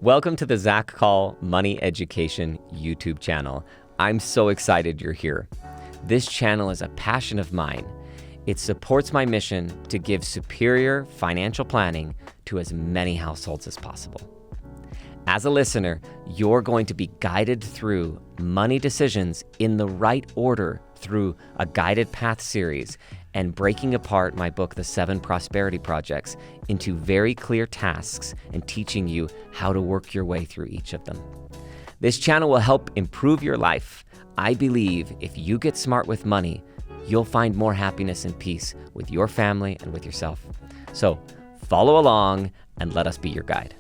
Welcome to the Zacc Call Money Education YouTube channel. I'm so excited you're here. This channel is a passion of mine. It supports my mission to give superior financial planning to as many households as possible. As a listener, you're going to be guided through money decisions in the right order through a Guided Path series and breaking apart my book, The 7 Prosperity Projects, into very clear tasks and teaching you how to work your way through each of them. This channel will help improve your life. I believe if you get smart with money, you'll find more happiness and peace with your family and with yourself. So follow along and let us be your guide.